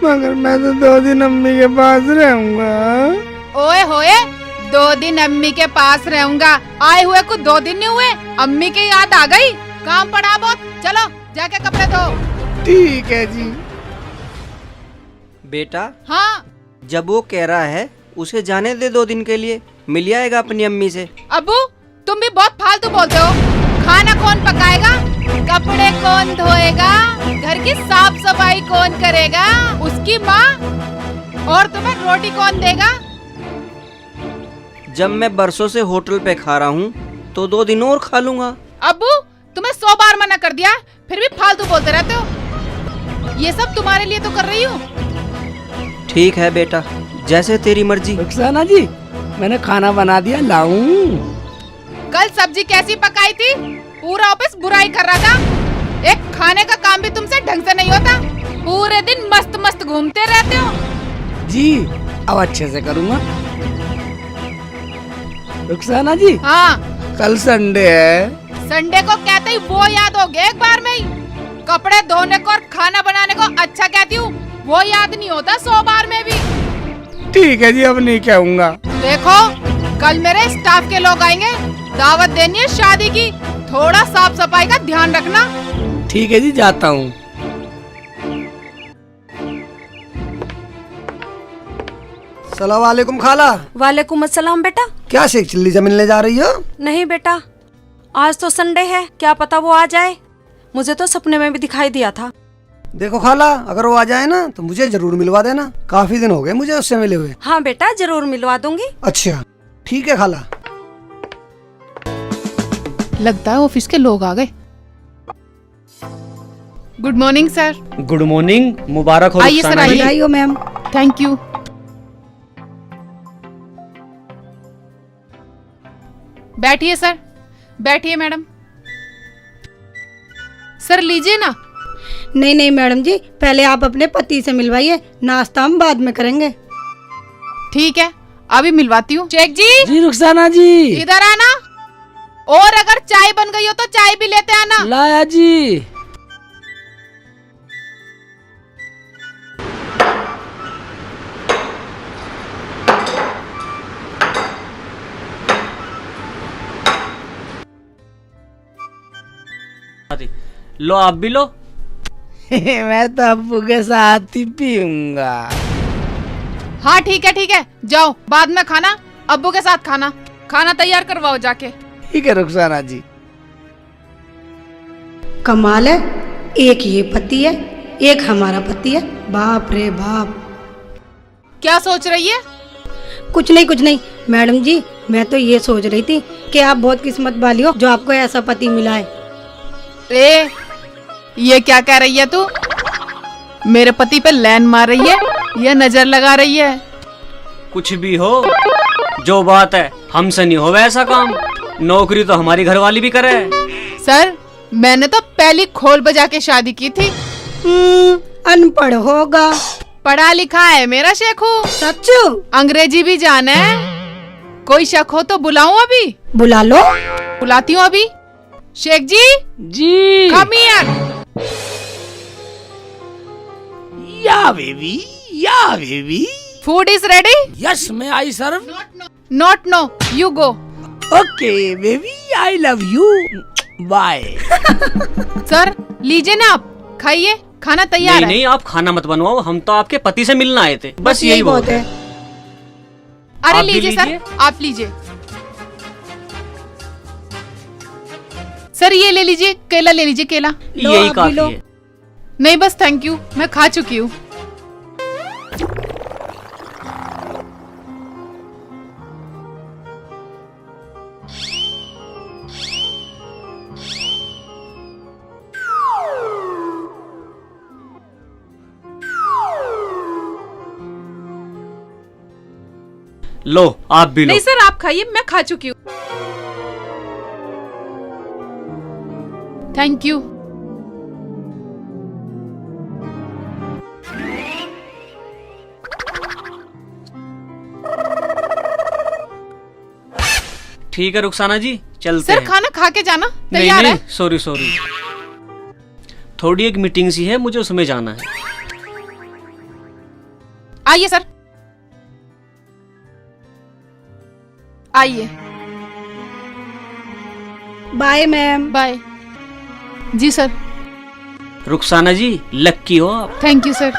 मगर मैं तो 2 दिन अम्मी के पास रहूंगा। ओए होए, 2 दिन अम्मी के पास रहूंगा? आए हुए कुछ 2 दिन नहीं हुए, अम्मी की याद आ गई। काम पड़ा बहुत, चलो जाके कपड़े धो। ठीक है जी। बेटा, हाँ जब वो कह रहा है उसे जाने दे, 2 दिन के लिए मिल आएगा अपनी अम्मी से। अब्बू, तुम भी बहुत फालतू बोलते हो। खाना कौन पकाएगा, कपड़े कौन धोएगा, घर की साफ सफाई कौन करेगा? उसकी माँ। और तुम्हें रोटी कौन देगा? जब मैं बरसों से होटल पे खा रहा हूँ तो 2 दिन और खा लूंगा। अब्बू, तुम्हें 100 बार मना कर दिया, फिर भी फालतू बोलते रहते हो। ये सब तुम्हारे लिए तो कर रही हूँ। ठीक है बेटा, जैसे तेरी मर्जी। रुखसाना जी, मैंने खाना बना दिया, लाऊं? कल सब्जी कैसी पकाई थी? पूरा ऑफिस बुराई कर रहा था। एक खाने का काम भी तुमसे ढंग से नहीं होता, पूरे दिन मस्त मस्त घूमते रहते हो। जी, अब अच्छे से करूँगा। रुखसाना जी, हाँ, कल संडे है। संडे को कहते ही वो याद हो गया एक बार में ही। कपड़े धोने को और खाना बनाने को अच्छा कहती हूँ, वो याद नहीं होता 100 बार में भी। ठीक है जी, अब नहीं कहूँगा। देखो, कल मेरे स्टाफ के लोग आएंगे, दावत देनी है शादी की, थोड़ा साफ सफाई का ध्यान रखना। ठीक है जी, जाता हूँ। सलाम वालेकुम खाला। वालेकुम अस्सलाम बेटा। क्या शेख चिल्ली जमीन ले जा रही हो? नहीं बेटा, आज तो संडे है, क्या पता वो आ जाए। मुझे तो सपने में भी दिखाई दिया था। देखो खाला, अगर वो आ जाए ना तो मुझे जरूर मिलवा देना, काफी दिन हो गए मुझे उससे मिले हुए। हाँ बेटा, जरूर मिलवा दूंगी। अच्छा ठीक है खाला। लगता है ऑफिस के लोग आ गए। Good morning sir. Good morning, मुबारक हो आइए सर, रुखसाना जी। आइए। बधाई हो मैम। Thank you. बैठिए सर, बैठिए मैडम। सर लीजिए ना। नहीं नहीं मैडम जी, पहले आप अपने पति से मिलवाइए, नाश्ता हम बाद में करेंगे। ठीक है, अभी मिलवाती हूँ। शेख जी, जी रुखसाना जी। इधर आना, और अगर चाय बन गई हो तो चाय भी लेते आना। लाया जी। लो आप भी लो। मैं तो अब्बू के साथ ही पीऊंगा। हाँ ठीक है, जाओ, बाद में खाना अब्बू के साथ खाना। खाना तैयार करवाओ जाके। ठीक है रुखसाना जी। कमाल है, एक ये पति है, एक हमारा पति है। बाप रे बाप। क्या सोच रही है? कुछ नहीं मैडम जी, मैं तो ये सोच रही थी कि आप बहुत किस्मत वाली हो जो आपको ऐसा पति मिला है। ए, ये क्या कह रही है तू? मेरे पति पे लाइन मार रही है या नजर लगा रही है? कुछ भी हो, जो बात है हमसे नहीं हो वैसा काम। नौकरी तो हमारी घरवाली भी करे। सर, मैंने तो पहली खोल बजा के शादी की थी। अनपढ़ होगा। पढ़ा लिखा है मेरा शेखू। सच? अंग्रेजी भी जाने है। कोई शक हो तो बुलाऊं अभी? बुला लो। बुलाती हूँ अभी। शेख जी। जी। Come here. Ya baby, ya baby. Food is ready. Yes, may I serve. Not no, you go. Okay baby, I love you, bye. Sir लीजिए ना, आप खाइए, खाना तैयार नहीं है। नहीं, आप खाना मत बनवाओ, हम तो आपके पति से मिलना आए थे, बस यही बहुत है। अरे आप भी लीजिए सर, लीजिए। आप लीजिए। सर ये ले लीजिए, केला ले लीजिए, केला। यही काफी है। नहीं बस थैंक यू, मैं खा चुकी हूँ। लो आप भी लो। नहीं सर आप खाइए, मैं खा चुकी हूँ। Thank you. ठीक है रुखसाना जी, चलते सर हैं। खाना खा के जाना, नहीं तैयार नहीं, है। सॉरी सॉरी, थोड़ी एक मीटिंग सी है, मुझे उसमें जाना है। आइए सर, आइए। Bye ma'am. बाय। जी सर। रुखसाना जी लक्की हो आप। Thank you sir.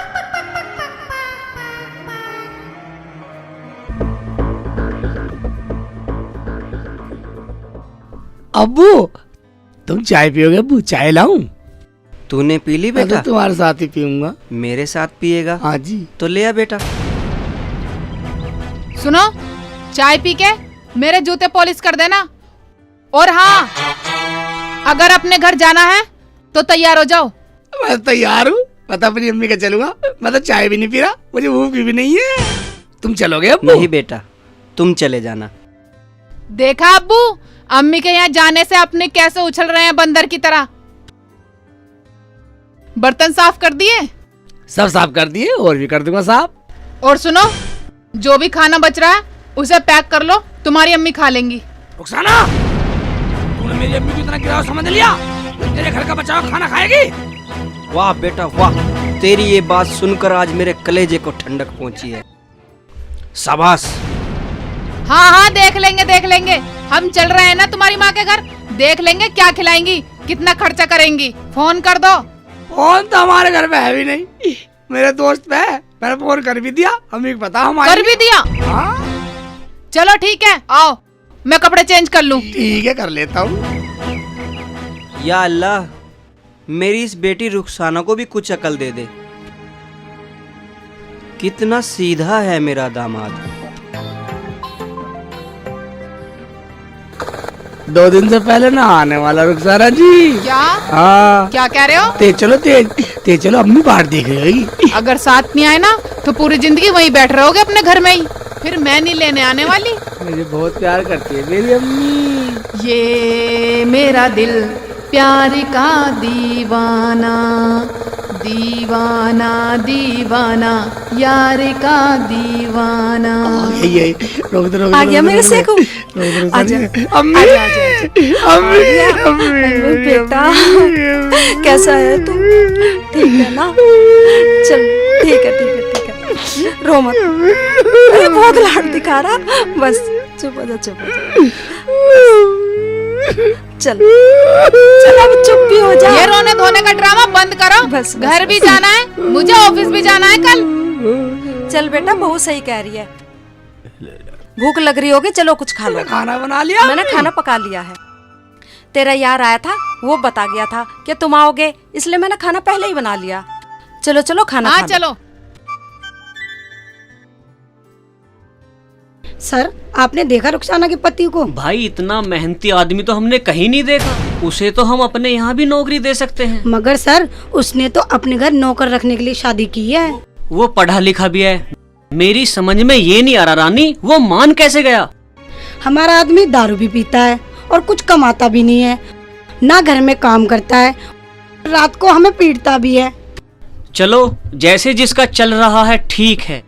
अब्बू, तुम चाय पियोगे? अब्बू चाय लाऊं? तूने पी ली मैं तो बेटा? तुम्हारे साथ ही पीऊंगा। मेरे साथ पिएगा? हाँ जी। तो ले आ बेटा। सुनो, चाय पी के मेरे जूते पॉलिश कर देना। और हाँ, अगर अपने घर जाना है तो तैयार हो जाओ। मैं तैयार हूँ, मैं तो अपनी अम्मी का चलूंगा। मैं तो चाय भी नहीं पी रहा, मुझे भूख भी नहीं है। तुम चलोगे अब्बू? नहीं बेटा, तुम चले जाना। देखा अब्बू, अम्मी के यहाँ जाने से अपने कैसे उछल रहे हैं बंदर की तरह। बर्तन साफ कर दिए? सब साफ कर दिए, और भी कर दूंगा साफ। और सुनो, जो भी खाना बच रहा है उसे पैक कर लो, तुम्हारी अम्मी खा लेंगी। रुखसाना, तूने मेरी अम्मी को इतना गिराव समझ लिया? तेरे घर का बचा हुआ खाना खाएगी? वाह बेटा वाह, तेरी ये बात सुनकर आज मेरे कलेजे को ठंडक पहुंची है। शाबाश। हाँ हाँ देख लेंगे देख लेंगे, हम चल रहे हैं ना तुम्हारी माँ के घर, देख लेंगे क्या खिलाएंगी, कितना खर्चा करेंगी। फोन कर दो। फोन तो हमारे घर पे है भी नहीं, मेरे दोस्त पे है। मैंने फोन कर भी दिया, अम्मी को पता हम कर भी दिया? हाँ। चलो ठीक है, आओ मैं कपड़े चेंज कर लूं। ठीक है, कर लेता हूँ। या अल्लाह, मेरी इस बेटी रुखसाना को भी कुछ अकल दे दे। कितना सीधा है मेरा दामाद। 2 दिन से पहले ना आने वाला रुखसाना जी। क्या? हाँ। क्या कह रहे हो? तेज चलो, अम्मी बाहर देख रही होगी। अगर साथ नहीं आए ना तो पूरी जिंदगी वहीं बैठ रहोगे अपने घर में ही, फिर मैं नहीं लेने आने वाली। मुझे बहुत प्यार करती है मेरी अम्मी। ये मेरा दिल प्यार का दीवाना, दीवाना दीवाना, यार का दीवाना। ये रोक दो, आ गया मेरे सेकू। अम्मी, अम्मी बेटा, कैसा है तू? ठीक है ना? चल ठीक है ठीक है ठीक है, रो मत। अरे बहुत लाड दिखा रहा, बस चुप हो जा चुप हो जा। चल चल अब चुप भी हो जा। ये रोने धोने का ड्रामा बंद करो। बस, घर भी जाना है मुझे, ऑफिस भी जाना है कल। चल बेटा, बहू सही कह रही है, भूख लग रही होगी, चलो कुछ खा लो। खाना बना लिया? मैंने खाना पका लिया है। तेरा यार आया था, वो बता गया था कि तुम आओगे, इसलिए मैंने खाना पहले ही बना लिया। चलो चलो खाना हाँ खा लो। चलो। सर, आपने देखा रुखसाना के पति को? भाई इतना मेहनती आदमी तो हमने कहीं नहीं देखा, उसे तो हम अपने यहाँ भी नौकरी दे सकते हैं। मगर सर, उसने तो अपने घर नौकर रखने के लिए शादी की है। वो पढ़ा लिखा भी है, मेरी समझ में ये नहीं आ रहा रानी, वो मान कैसे गया? हमारा आदमी दारू भी पीता है और कुछ कमाता भी नहीं है। ना घर में काम करता है, रात को हमें पीटता भी है। चलो जैसे जिसका चल रहा है ठीक है।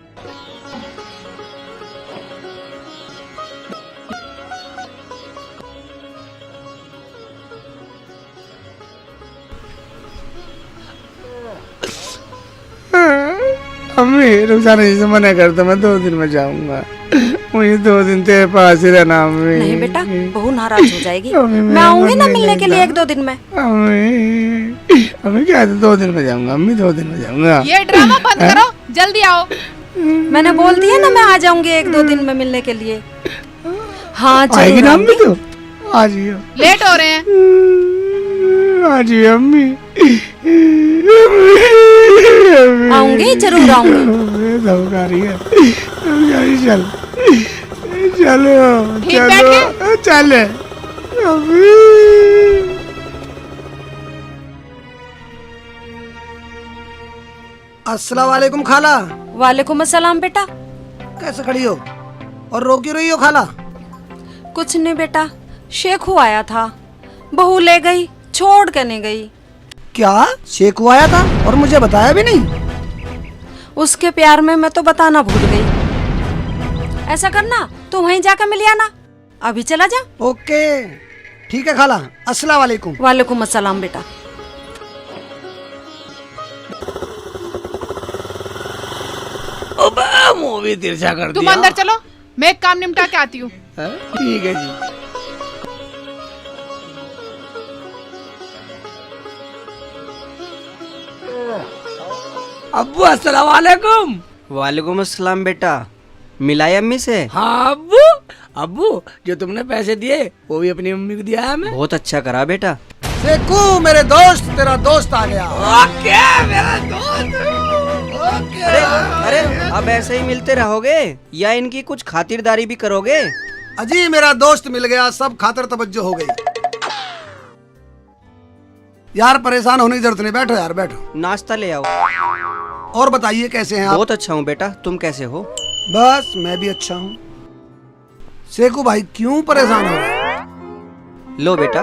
अम्मी रुखसाना जी से मना करता, मैं 2 दिन में जाऊंगा। मुझे 2 दिन तेरे पास ही रहना अम्मी। नहीं बेटा, बहू नाराज हो जाएगी। अम्मी, मैं आऊंगी ना नहीं मिलने के लिए लगता। 1-2 दिन में। अम्मी क्या 2 दिन में जाऊंगा अम्मी, 2 दिन में जाऊंगा। ये ड्रामा बंद करो, जल्दी आओ। मैंने बोल दिया ना मैं आ जाऊंगी 1-2 दिन में मिलने के लिए। हाँ आएगी ना जरूर अम्मी? तो आ जाइयो। लेट हो रहे हैं। आ जाइयो अम्मी। आऊंगी, जरूर आऊंगी। धमका रही है। चल चलो ठीक बैठ चलो चले अम्मी। अस्सलाम वालेकुम खाला। वालेकुम अस्सलाम बेटा। कैसे खड़ी हो और रो क्यों रही हो खाला? कुछ नहीं बेटा, शेखू आया था, बहू ले गई, छोड़ के नहीं गई। क्या शेखू आया था और मुझे बताया भी नहीं? उसके प्यार में मैं तो बताना भूल गई। ऐसा करना, तू वहीं जाकर मिल आना। अभी चला जा। ओके ठीक है खाला। अस्सलाम वालेकुम। वालेकुम अस्सलाम बेटा। मूवी तिरछा कर तुम दिया। अंदर चलो, मैं एक काम निपटा के आती हूँ। ठीक है जी। अब्बू अस्सलाम वालेकुम। वालेकुम अस्सलाम बेटा। मिलाई अम्मी से? हाँ अब्बू। अब्बू जो तुमने पैसे दिए वो भी अपनी मम्मी को दिया है मैं। बहुत अच्छा करा बेटा। शेखू मेरे दोस्त, तेरा दोस्त आ गया। ओके मेरा दोस्त। ओके। अरे अरे अब ऐसे ही मिलते रहोगे या इनकी कुछ खातिरदारी भी करोगे? अजी मेरा दोस्त मिल गया, सब खातर तवज्जो हो गई। यार परेशान होने की जरूरत नहीं, बैठो यार बैठो। नाश्ता ले आओ। और बताइए कैसे हैं आप? बहुत अच्छा हूँ बेटा, तुम कैसे हो? बस मैं भी अच्छा हूँ। शेखू भाई क्यों परेशान हो रहे? लो बेटा।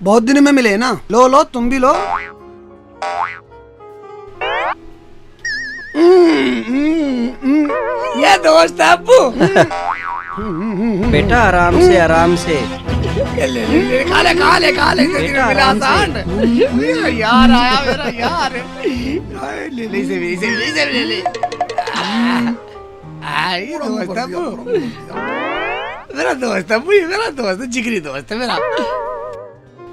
बहुत दिन में मिले ना, लो लो तुम भी लो। ये दोस्त है अब्बू। बेटा आराम से आराम से। ले ले ले खा ले खा ले खा ले। बेटा, मिला आराम से। आसान। यार आया मेरा यार। ले ले इसे भी इसे भी ले ले। ये दोस्त है अब्बू। मेरा दोस्त है अब्बू, ये मेरा दोस्त है, जिगरी दोस्त है मेरा।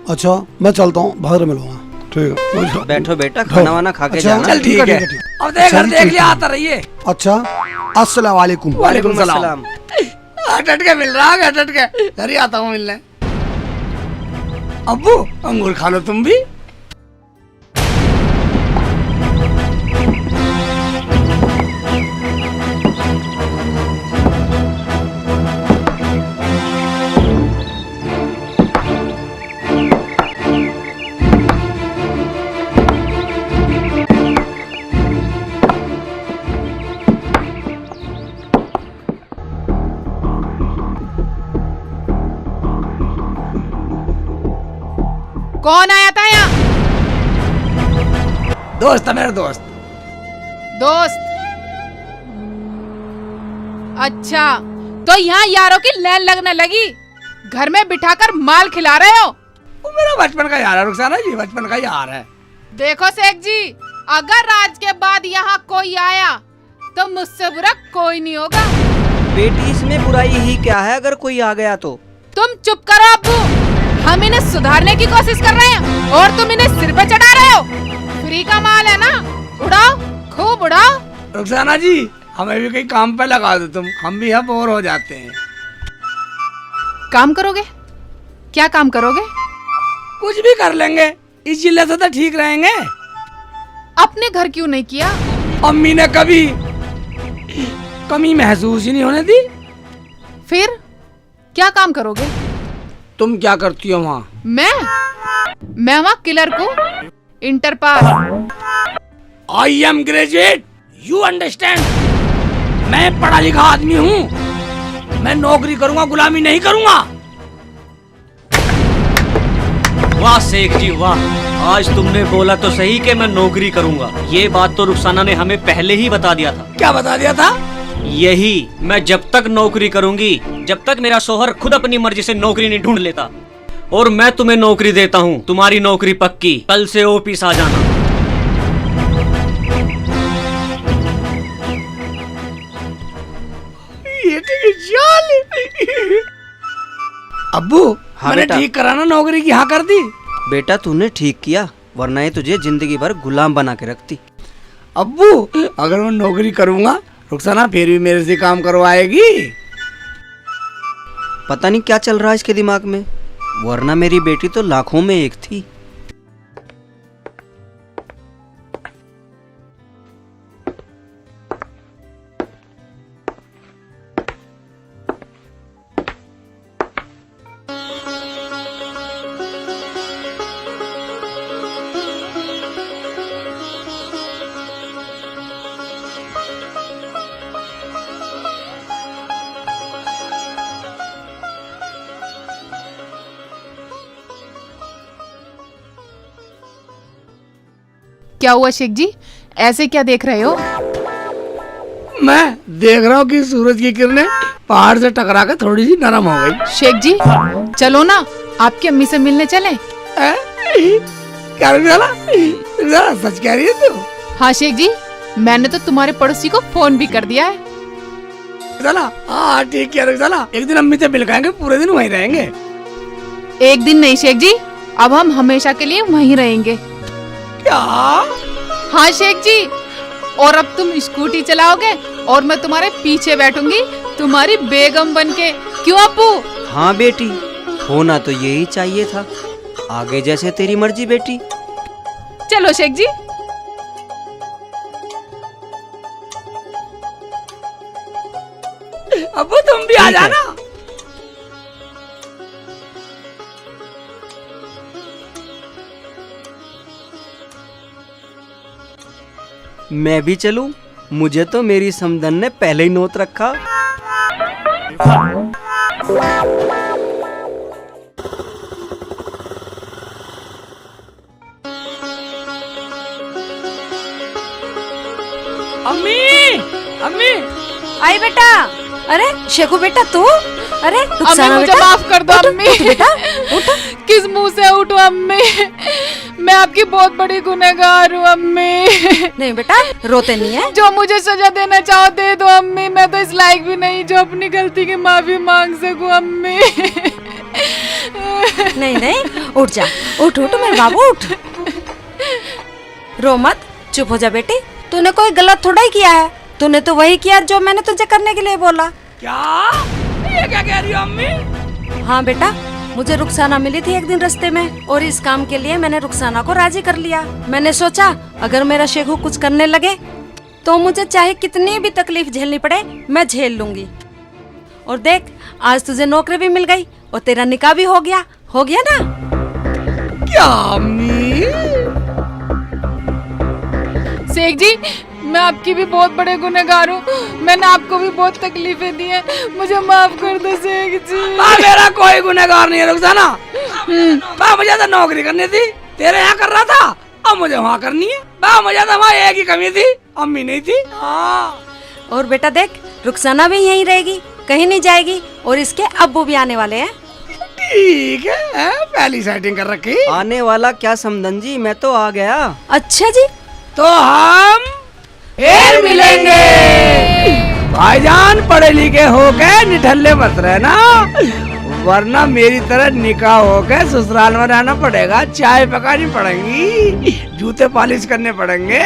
अच्छा मैं चलता हूँ, बाहर मिलूंगा। ठीक है बैठो बेटा, खाना वाना खा के अच्छा, जाना। चल ठीक है। अब देख लिया आता रहिए। अच्छा अस्सलाम वालेकुम। वालेकुम सलाम। हट के मिल रहा है, हट के घर ही आता हूँ मिलने। अब्बू अंगूर खा लो तुम भी। कौन आया था यहाँ? दोस्त है मेरा दोस्त। दोस्त? अच्छा, तो यहाँ यारों की लाइन लगने लगी। घर में बिठाकर माल खिला रहे हो। वो मेरा बचपन का यार है रुखसाना जी, बचपन का यार है। देखो शेख जी, अगर आज के बाद यहाँ कोई आया तो मुझसे बुरा कोई नहीं होगा। बेटी इसमें बुराई ही क्या है अगर कोई आ गया तो? तुम चुप करो अब्बू, हम इन्हें सुधारने की कोशिश कर रहे हैं और तुम इन्हें सिर पे चढ़ा रहे हो। फ्री का माल है ना, उड़ाओ, खूब उड़ाओ। रुखसाना जी हमें भी कहीं काम पे लगा दो तुम, हम भी यहाँ बोर हो जाते हैं। काम करोगे? क्या काम करोगे? कुछ भी कर लेंगे, इस जिले से तो ठीक रहेंगे। अपने घर क्यों नहीं किया? अम्मी ने कभी कमी महसूस ही नहीं होने दी। फिर क्या काम करोगे? तुम क्या करती हो वहाँ? मैं वहाँ किलर को inter pass. I am graduate, you understand. मैं पढ़ा लिखा आदमी हूँ, मैं नौकरी करूँगा, गुलामी नहीं करूँगा। वाह शेख जी वाह, आज तुमने बोला तो सही कि मैं नौकरी करूंगा। ये बात तो रुखसाना ने हमें पहले ही बता दिया था। क्या बता दिया था? यही, मैं जब तक नौकरी करूंगी, जब तक मेरा शोहर खुद अपनी मर्जी से नौकरी नहीं ढूंढ लेता। और मैं तुम्हें नौकरी देता हूँ, तुम्हारी नौकरी पक्की, कल से ऑफिस आ जाना। ये ठीक है, चल। अब्बू, हाँ मैंने बेटा। ठीक कराना नौकरी की हाँ कर दी। बेटा तूने ठीक किया, वरना ये तुझे जिंदगी भर गुलाम बना के रखती। अब्बू, अगर मैं नौकरी करूंगा रुखसाना फिर भी मेरे से काम करवाएगी। पता नहीं क्या चल रहा है इसके दिमाग में, वरना मेरी बेटी तो लाखों में एक थी। क्या हुआ शेख जी, ऐसे क्या देख रहे हो? मैं देख रहा हूँ कि सूरज की किरणें पहाड़ से टकरा कर थोड़ी सी नरम हो गई। शेख जी चलो ना, आपकी अम्मी से मिलने चलें। क्या रुखसाना, सच कह रही है तू? हाँ शेख जी, मैंने तो तुम्हारे पड़ोसी को फोन भी कर दिया है। रुखसाना, हाँ ठीक किया रुखसाना, एक दिन अम्मी से मिल खाएंगे, पूरे दिन वहीं रहेंगे। एक दिन नहीं शेख जी, अब हम हमेशा के लिए वहीं रहेंगे। क्या? हाँ शेख जी, और अब तुम स्कूटी चलाओगे और मैं तुम्हारे पीछे बैठूंगी, तुम्हारी बेगम बनके। क्यों अप्पू? हाँ बेटी, होना तो यही चाहिए था। आगे जैसे तेरी मर्जी बेटी। चलो शेख जी। अब्बू तुम भी आ ठीक है। जाना। मैं भी चलूं? मुझे तो मेरी समधन ने पहले ही नोट रखा। अम्मी, अम्मी, आई बेटा। अरे शेखू बेटा तू? अरे अम्मी रुखसाना मुझे बेटा, माफ कर दो उठ, अम्मी। उठ बेटा, उठ। किस मुंह से उठूं अम्मी? मैं आपकी बहुत बड़ी गुनहगार हूँ अम्मी। नहीं बेटा, रोते नहीं है। जो मुझे सजा देना चाहो दे दो अम्मी, मैं तो इस लायक भी नहीं जो अपनी गलती की माफी मांग सकूं अम्मी। नहीं नहीं, उठ जा, उठ उठ मेरे बाबू उठ। रो मत, चुप हो जा बेटी। तूने कोई गलत थोड़ा ही किया है, तूने तो वही किया जो मैंने तुझे करने के लिए बोला। क्या? ये क्या कह रही हो अम्मी? हाँ बेटा, मुझे रुखसाना मिली थी एक दिन रास्ते में, और इस काम के लिए मैंने रुखसाना को राजी कर लिया। मैंने सोचा अगर मेरा शेखू कुछ करने लगे तो मुझे चाहे कितनी भी तकलीफ झेलनी पड़े, मैं झेल लूंगी। और देख, आज तुझे नौकरी भी मिल गई और तेरा निकाह भी हो गया ना। क्या अम्मी? शेख जी, मैं आपकी भी बहुत बड़े गुनहगार हूँ, मैंने आपको भी बहुत तकलीफें दी हैं, मुझे माफ कर दो शेख जी। मेरा कोई गुनहगार नहीं है रुखसाना। मुझे तो नौकरी करनी थी, तेरे यहाँ कर रहा था, अब मुझे वहाँ करनी है। मुझे तो वहाँ एक ही कमी थी, अम्मी नहीं थी। हाँ। और बेटा देख, रुखसाना भी यहीं रहेगी, कहीं नहीं जाएगी, और इसके अब्बू भी आने वाले हैं। ठीक है, पहली सेटिंग कर रखी। आने वाला क्या समधन जी, मैं तो आ गया। अच्छा जी, तो हम फिर मिलेंगे। भाईजान पढ़े लिखे होके निठल्ले मत रहना, वरना मेरी तरह निकाह होके ससुराल में रहना पड़ेगा। चाय पकानी पड़ेगी, जूते पॉलिश करने पड़ेंगे,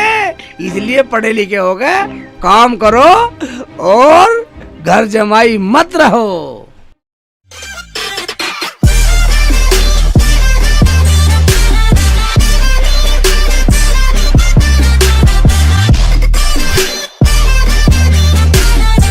इसलिए पढ़े लिखे होके काम करो और घर जमाई मत रहो।